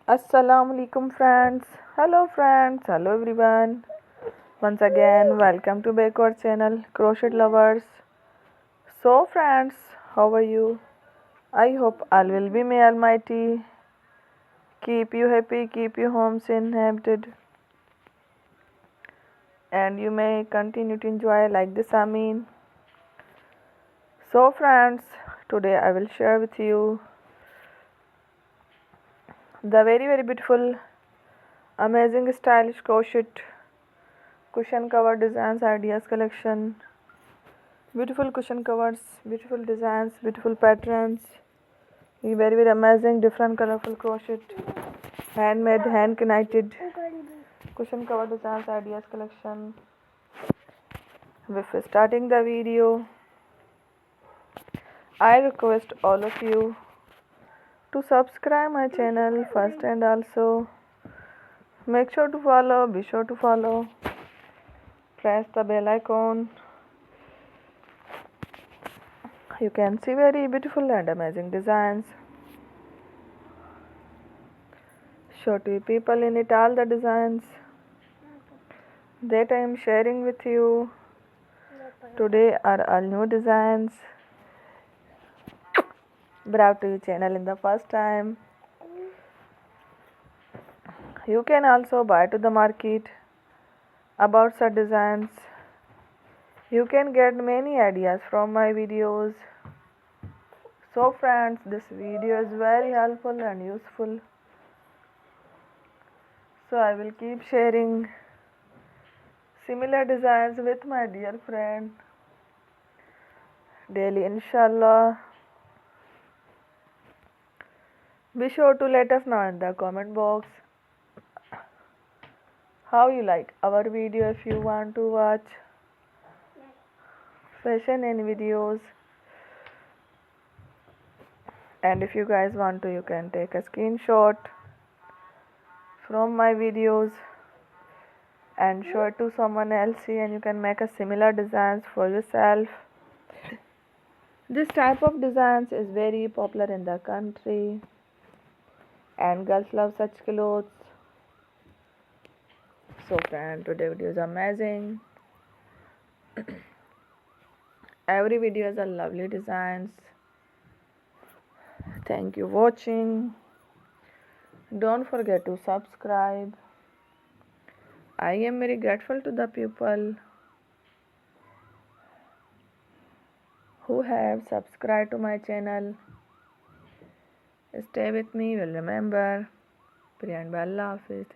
Assalamu alaikum friends. Hello everyone. Once again, welcome to back our channel Crochet Lovers. So friends, how are you? I hope all will be may Almighty keep you happy, keep your homes inhabited, and you may continue to enjoy like this. Amin. So friends, today I will share with you the very beautiful, amazing, stylish crochet cushion cover designs ideas collection. Beautiful cushion covers, beautiful designs, beautiful patterns, very amazing, different colorful crochet, handmade, hand knitted cushion cover designs ideas collection. Before starting the video, I request all of you to subscribe my channel first, and also make sure to follow, be sure to follow, press the bell icon. You can see very beautiful and amazing designs. Show to people in it all the designs that I am sharing with you today are all new designs brought to your channel in the first time. You can also buy to the market about such designs. You can get many ideas from my videos. So friends, this video is very helpful and useful. So I will keep sharing similar designs with my dear friend daily, inshallah. Be sure to let us know in the comment box how you like our video. If you want to watch fashion and videos, and if you guys want to, you can take a screenshot from my videos and show it to someone else, and you can make a similar designs for yourself. This type of designs is very popular in the country, and girls love such clothes. So friend, today video is amazing. Every video has a lovely designs. Thank you watching. Don't forget to subscribe. I am very grateful to the people who have subscribed to my channel. Stay with me, will remember. Priyan Allah Hafiz.